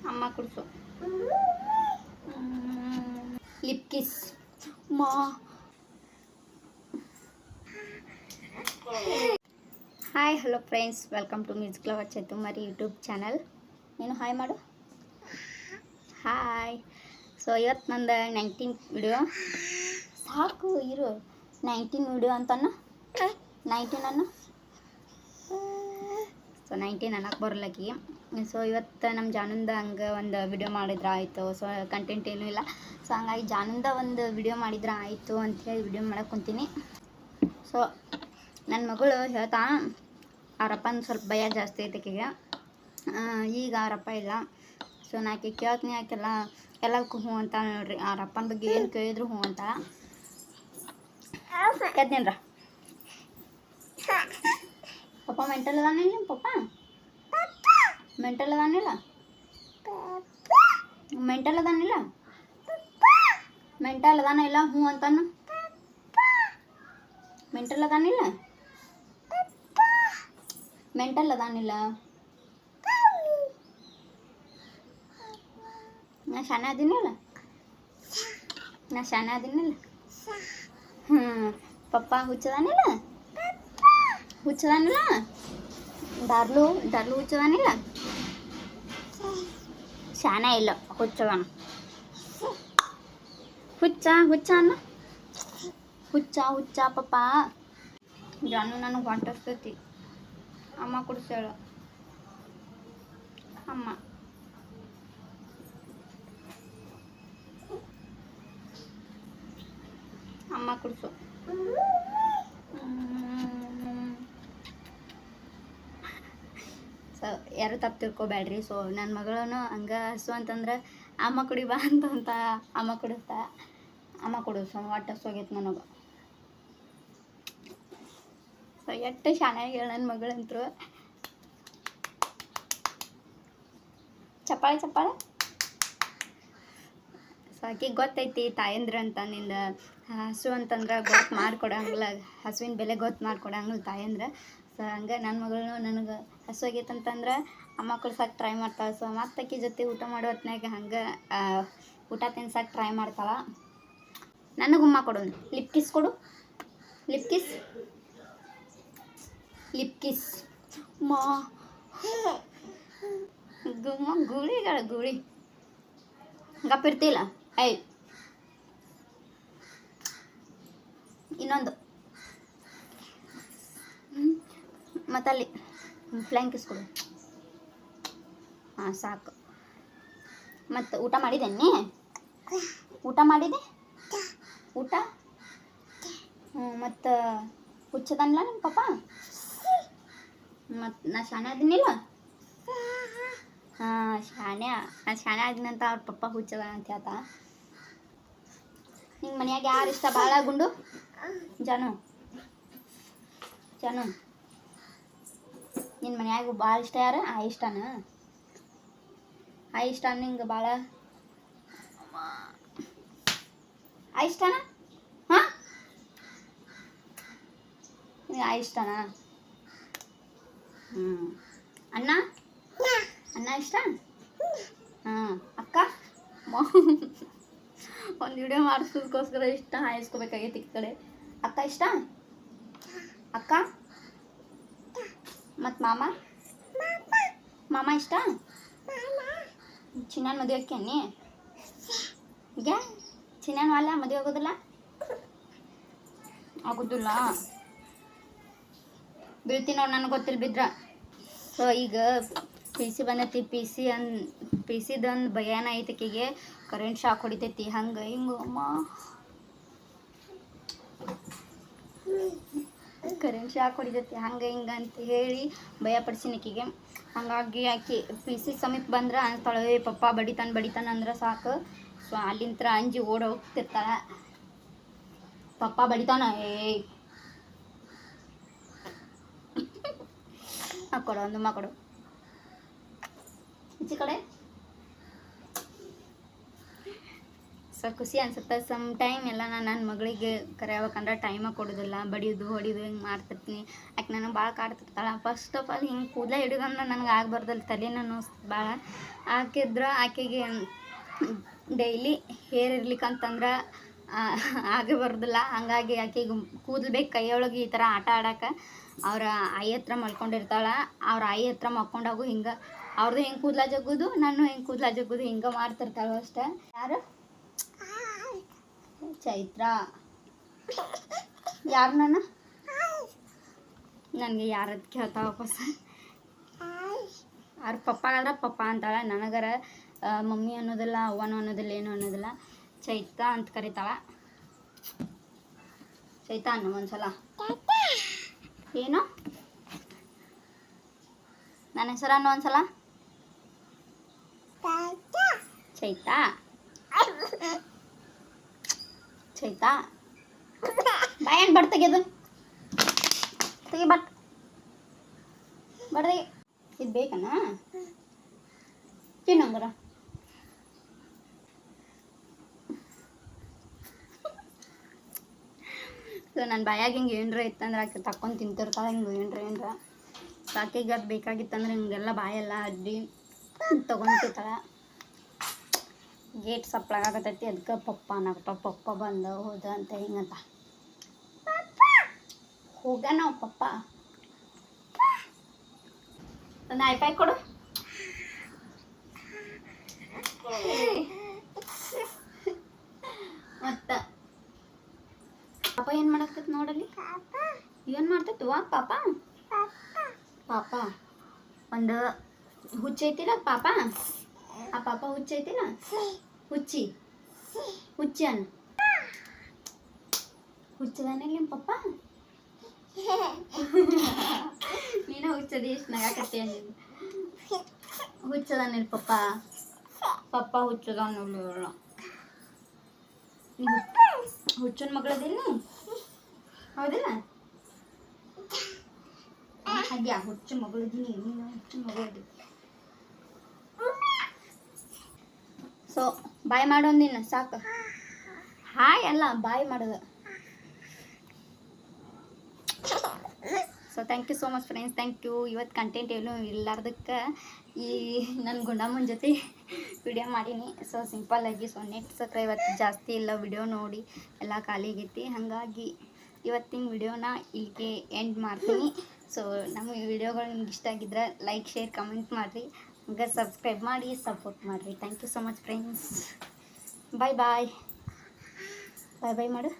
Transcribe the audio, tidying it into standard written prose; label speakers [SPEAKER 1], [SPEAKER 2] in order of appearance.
[SPEAKER 1] ಅಮ್ಮ ಕುಡಿಸು. Lip kiss ಮಾ. Hi hello friends, welcome to music lover Chetumari YouTube channel. ನೀನು ಹಾಯ್ ಮಾಡು. ಹಾಯ್. ಸೊ ಇವತ್ತು ನಂದು 19 ವಿಡಿಯೋ ಸಾಕು ಇರು. 19 ವಿಡಿಯೋ ಅಂತನ 19 ಅನ್ನು. ಸೊ 19 ಅನ್ನಕ್ಕೆ ಬರಲಕ್ಕಿ. ಸೊ ಇವತ್ತು ನಮ್ಮ ಜಾನುಂದ ಹಂಗೆ ಒಂದು ವಿಡಿಯೋ ಮಾಡಿದ್ರೆ ಆಯಿತು. ಸೊ ಕಂಟೆಂಟ್ ಏನೂ ಇಲ್ಲ. ಸೊ ಹಂಗಾಗಿ ಜಾನುಂದ ಒಂದು ವಿಡಿಯೋ ಮಾಡಿದ್ರೆ ಆಯಿತು ಅಂಥೇಳಿ ವಿಡಿಯೋ ಮಾಡಕ್ಕೆ ಕುಂತೀನಿ. ಸೊ ನನ್ನ ಮಗಳು ಹೇಳ್ತಾ ಅವರಪ್ಪನ ಸ್ವಲ್ಪ ಭಯ ಜಾಸ್ತಿ ಐತೆ ಆಕೆಗೆ. ಈಗ ಅವರಪ್ಪ ಇಲ್ಲ. ಸೊ ನಾಕೆ ಕೇಳ್ತೀನಿ, ಎಲ್ಲದಕ್ಕೂ ಹ್ಞೂ ಅಂತ ನೋಡ್ರಿ. ಅವರಪ್ಪನ ಬಗ್ಗೆ ಏನು ಕೇಳಿದ್ರು ಹ್ಞೂ ಅಂತ. ಎದ್ದೇನ್ರ ಪಪ್ಪ ಮೆಂಟಲ್ ಅದಾನಿಲ್ಲ? ನಿಮ್ಮ ಪಪ್ಪ ಮೆಂಟಲ್ ಅದಾನಿಲ್ಲ? ಮೆಂಟಲ್ ಅದಾನಿಲ್ಲ? ಮೆಂಟಲ್ ಅದಾನ ಇಲ್ಲ? ಹ್ಞೂ ಅಂತಾನು. ಮೆಂಟಲ್ ಅದಾನಿಲ್ಲ? ಮೆಂಟಲ್ ಅದಾನಿಲ್ಲ? ನಾ ಶಾನೆ ಅದೀನಿಲ್ಲ? ನಾ ಶಾನೆ ಅದೀನಿಲ್ಲ? ಪಪ್ಪ ಹುಚ್ಚದಾನಿಲ್ಲ? ಹುಚ್ಚದಾನಿಲ್ಲ? ಡರ್ಲು ಹುಚ್ಚದಾನಿಲ್ಲ? ಶಾನೆ ಇಲ್ಲ, ಹುಚ್ಚದಾನ. ಹುಚ್ಚ ಅನ್ನ. ಹುಚ್ಚ ಪಪ್ಪ. ಜಾನು ನನಗೆ ಹೊಂಟಿಸ್ತೈತಿ. ಅಮ್ಮ ಕುಡಿಸೇಳ. ಅಮ್ಮ ಕುಡಿಸು. ಸೊ ಯಾರು ತಪ್ಪು ತಿಳ್ಕೊಬೇಡ್ರಿ. ಸೊ ನನ್ನ ಮಗಳೂ ಹಂಗೆ ಹಸು ಅಂತಂದ್ರೆ ಅಮ್ಮ ಕುಡಿ ಬಾ ಅಂತ ಅಮ್ಮ ಕುಡಿಸ್ತಾ. ಅಮ್ಮ ಕುಡಿಸು. ಹೊಟ್ಟೆ ಹಸೋಗೈತೆ ನನಗೆ. ಸೊ ಎಷ್ಟು ಶಾನ್ಯಾಗಿ ಹೇಳ ನನ್ನ ಮಗಳಂತರು. ಚಪ್ಪಾಳೆ. ಸೊ ಆಕೆಗೆ ಗೊತ್ತೈತಿ ತಾಯಂದ್ರ ಅಂತ. ನಿಂದ ಹಸು ಅಂತಂದ್ರೆ ಗೊತ್ತು ಮಾಡಿಕೊಡಂಗಿಲ್ಲ, ಹಸುವಿನ ಬೆಲೆ ಗೊತ್ತು ಮಾಡಿಕೊಡಂಗಿಲ್ಲ ತಾಯಂದ್ರೆ. ಸೊ ಹಂಗೆ ನನ್ನ ಮಗಳು ನನಗೆ ಹಸು ಆಗೈತೆ ಅಂತಂದ್ರೆ ಅಮ್ಮ ಕುಡ್ಸಕ್ಕೆ ಟ್ರೈ ಮಾಡ್ತಾಳೆ. ಸೊ ಮತ್ತೆ ಆಕೆ ಜೊತೆ ಊಟ ಮಾಡೋ ಹೊತ್ನಾಗ ಹಂಗೆ ಊಟ ತಿನ್ಸಕ್ಕೆ ಟ್ರೈ ಮಾಡ್ತಾಳೆ. ನನಗೆ ಉಮ್ಮ ಕೊಡು. ಲಿಪ್ ಕಿಸ್ ಕೊಡು. ಲಿಪ್ ಕಿಸ್ ಮಾ. ಗೂಳಿ ಗಪ್ಪಿರ್ತಿಲ್ಲ. ಇನ್ನೊಂದು ಮತ್ತಲ್ಲಿ ಫ್ಲೈಂಗ್ ಕಿಸ್ ಕೊಡು. ಹಾಂ ಸಾಕು. ಮತ್ತು ಊಟ ಮಾಡಿದ್ದೇನೆ? ಊಟ ಮತ್ತು ಹುಚ್ಚದನ್ನಿಲ್ಲ ನಿಮ್ಮ ಪಪ್ಪ? ಮತ್ತು ನಾ ಶಾನೆ ಅದೀನಿಲ್ಲ? ಹಾಂ ನಾನು ಶಾನೆ ಆದಿನಂತ ಅವ್ರ ಪಪ್ಪ ಹುಚ್ಚದ ಅಂತ ಹೇಳ್ತಾ. ನಿಂಗೆ ಮನ್ಯಾಗ ಯಾರು ಇಷ್ಟ ಭಾಳ ಗುಂಡು? ಜಾನು ನಿನ್ನ ಮನ್ಯಾಗ ಭಾಳ ಇಷ್ಟ ಯಾರು? ಇಷ್ಟ ನಿಂಗೆ ಭಾಳ ಇಷ್ಟನಾ? ಹಾಂ ಇಷ್ಟನಾ? ಅಣ್ಣ ಇಷ್ಟ? ಹಾಂ ಅಕ್ಕ ಒಂದು ವಿಡಿಯೋ ಮಾಡಿಸೋದಕ್ಕೋಸ್ಕರ ಇಷ್ಟ ಹಾಯಿಸ್ಕೋಬೇಕಾಗೈತಿ ಈ ಕಡೆ. ಅಕ್ಕ ಇಷ್ಟ? ಅಕ್ಕ ಮತ್ತು ಮಾಮ ಇಷ್ಟ? ಚಿನ್ನನ ಮದುವೆ ಆಕ್ಕೇನಿ? ಈಗ ಚಿನ್ನನ ವಾಲ ಮದುವೆ ಆಗೋದಿಲ್ಲ. ಬೀಳ್ತೀನಿ ನೋಡಿ, ನನಗೆ ಗೊತ್ತಿಲ್ಲ ಬಿದ್ರ. ಸೊ ಈಗ ಪಿ ಸಿ ಬಂದೈತಿ. ಪಿ ಸಿದೊಂದು ಭಯಾನ ಐತಕಿಗೆ. ಕರೆಂಟ್ ಶಾಕ್ ಹೊಡಿತೈತಿ. ಹಂಗೆ ಹಿಂಗೆ ಅಮ್ಮ ಕರೆಂಟ್ ಶಾಕ್ ಹೊಡಿತೈತಿ ಹಂಗೆ ಹಿಂಗೆ ಅಂತ ಹೇಳಿ ಭಯಪಡಿಸಿನ ಆಕಿಗೆ. ಹಾಗಾಗಿ ಆಕೆ ಪಿ ಸಿ ಸಮೀಪ ಬಂದ್ರೆ ಅನ್ಸ್ತಾಳೆ ಪಪ್ಪ ಬಡಿತಾನೆ ಅಂದ್ರೆ ಸಾಕು. ಸೊ ಅಲ್ಲಿಂತ್ರ ಅಂಜಿ ಓಡಿ ಹೋಗ್ತಿರ್ತಾಳೆ. ಪಪ್ಪ ಬಡಿತಾನ ಹಾಕೊಡು ಒಂದು ಮಕ್ಕಳು ಈಚೆ ಕಡೆ. ಸೊ ಖುಷಿ ಅನ್ಸುತ್ತೆ ಸಮ್ ಟೈಮ್ ಎಲ್ಲ. ನಾನು ನನ್ನ ಮಗಳಿಗೆ ಕರೆಯಬೇಕಂದ್ರೆ ಟೈಮ ಕೊಡೋದಿಲ್ಲ. ಬಡಿಯೋದು ಹೊಡಿಯೋದು ಹಿಂಗೆ ಮಾಡ್ತಿರ್ತೀನಿ. ಆಕೆ ಆಕೆ ನನಗೆ ಭಾಳ ಕಾಡ್ತಿರ್ತಾಳೆ. ಫಸ್ಟ್ ಆಫ್ ಆಲ್ ಹಿಂಗೆ ಕೂದಲ ಹಿಡಿದಂದ್ರೆ ನನಗೆ ಆಗ್ಬಾರ್ದಲ್ಲ, ತಲೆನ ನೋಸ್ತು ಭಾಳ. ಆಕೆಗೆ ಡೈಲಿ ಹೇರ್ ಇರ್ಲಿಕ್ಕಂತಂದ್ರೆ ಆಗೇ ಬರ್ದಿಲ್ಲ. ಹಂಗಾಗಿ ಆಕೆಗೆ ಕೂದಲು ಬೇಕು ಕೈಯೊಳಗೆ ಈ ಥರ ಆಟ ಆಡೋಕೆ. ಅವ್ರ ಆಯಿ ಹತ್ರ ಮಲ್ಕೊಂಡಿರ್ತಾಳೆ. ಅವ್ರ ಆಯಿ ಹತ್ರ ಮಲ್ಕೊಂಡಾಗು ಹಿಂಗೆ ಅವ್ರದ್ದು ಹೆಂಗೆ ಕೂದಲ ಜಗ್ಗೋದು, ನಾನು ಹೆಂಗೆ ಕೂದಲ ಜಗ್ಗೋದು ಹಿಂಗೆ ಮಾಡ್ತಿರ್ತಾಳೆ ಅಷ್ಟೇ. ಯಾರು? ಚೈತ್ರ. ಯಾರು ನಾನು? ನನಗೆ ಯಾರದ್ದು ಕೇಳ್ತಾವ ವಾಪಸ್. ಅವ್ರ ಪಪ್ಪಾಗಾದ್ರೆ ಪಪ್ಪ ಅಂತಾಳೆ, ನನಗರ ಮಮ್ಮಿ ಅನ್ನೋದಿಲ್ಲ, ಅವ್ವನೂ ಅನ್ನೋದಿಲ್ಲ, ಏನೂ ಅನ್ನೋದಿಲ್ಲ. ಚೈತ್ರ ಅಂತ ಕರಿತಾಳೆ. ಚೈತ್ರ ಅನ್ನೋ ಒಂದ್ಸಲ. ಏನು ನನ್ನ ಹೆಸರು ಅನ್ನೋ ಒಂದ್ಸಲ. ಚೈತಾ ಚೈತಾ ಬಾಯನ್ ಬಟ್ ತೆಗೆದು ತೆಗಿ, ಬಟ್ ಬಡ್ದೆ ಇದು ಬೇಕಣ್ಣ ತಿನ್ನಂಗರ. ಸೊ ನನ್ನ ಬಾಯಾಗ ಹಿಂಗೆ ಏನರ ಇತ್ತಂದ್ರೆ ಆಕೆ ತಕ್ಕೊಂಡು ತಿಂತಿರ್ತಾಳೆ. ಹಿಂಗೆ ಏನರ ಆಕೆಗೆ ಅದು ಬೇಕಾಗಿತ್ತಂದ್ರೆ ಹಿಂಗೆಲ್ಲ ಬಾಯೆಲ್ಲ ಅಡ್ಡಿ ತೊಗೊಂತಿರ್ತಾಳೆ. ಗೇಟ್ ಸಪ್ಲಾಗತೈತಿ, ಅದಕ್ಕೆ ಪಪ್ಪ ಅನ್ನಕತ್ತಾವ. ಪಪ್ಪ ಬಂದ ಹೋದ ಅಂತ ಹಿಂಗಂತ ಹೋಗ ನಾವು ಪಪ್ಪ. ಒಂದು ಐಪಾಯ್ ಕೊಡು. ಮತ್ತು ಪಾಪ ಏನು ಮಾಡಾಕತ್ತೈತಿ ನೋಡಲ್ಲಿ. ಏನು ಮಾಡ್ತೈತಿ ವಾ ಪಾಪ? ಪಾಪ ಒಂದು ಹುಚ್ಚೈತಿಲ್ಲ ಪಾಪ. ಆ ಪಾಪ ಹುಚ್ಚೈತಿಲ್ಲ, ಹುಚ್ಚಿ ಹುಚ್ಚಿ ಅನ್ನ ಹುಚ್ಚದಾನೆ ನಿಮ್ಮ ಪಪ್ಪ. ನೀನ ಹುಚ್ಚದಿ ಎಷ್ಟು ನಗಾಕತ್ತಿ ಅಂದಿದ್ದು. ಹುಚ್ಚದಾನಿಲ್ಲ ಪಪ್ಪ. ಪಪ್ಪ ಹುಚ್ಚದಾನ. ಹುಚ್ಚನ ಮಗಳದಿಲ್ಲ ಹೌದಿಲ್ಲ? ಹಾಗೆ ಹುಚ್ಚು ಮಗಳಿದ್ದೀನಿ, ನೀನು ಹುಚ್ಚು ಮಗಳದಿ. ಸೊ ಬಾಯ್ ಮಾಡೋಂದಿನ ಸಾಕು. ಹಾಯ್ ಅಲ್ಲ ಬಾಯ್ ಮಾಡೋದು. So thank you so much friends, thank you. ಇವತ್ತು ಕಂಟೆಂಟ್ ಏನೂ ಇಲ್ಲಾರ್ದಕ್ಕೆ ಈ ನನ್ನ ಗುಂಡಮ್ಮನ ಜೊತೆ ವಿಡಿಯೋ ಮಾಡೀನಿ. ಸೊ ಸಿಂಪಲ್ಲಾಗಿ. ಸೊ ನೆಟ್ ಸಬ್ಸ್ಕ್ರೈಬರ್ ಜಾಸ್ತಿ ಇಲ್ಲ, ವಿಡಿಯೋ ನೋಡಿ ಎಲ್ಲ ಖಾಲಿಗೈತಿ. ಹಾಗಾಗಿ ಇವತ್ತಿನ ವಿಡಿಯೋನ ಇಲ್ಲಿಗೆ ಎಂಡ್ ಮಾಡ್ತೀನಿ. ಸೊ ನಮ್ಮ ವಿಡಿಯೋಗಳು ನಿಮ್ಗೆ ಇಷ್ಟ ಆಗಿದ್ರೆ ಲೈಕ್, ಶೇರ್, ಕಮೆಂಟ್ ಮಾಡಿರಿ. ಹಂಗೆ ಸಬ್ಸ್ಕ್ರೈಬ್ ಮಾಡಿ ಸಪೋರ್ಟ್ ಮಾಡಿರಿ. Thank you so much friends. Bye bye. Bye bye ಮಾಡು.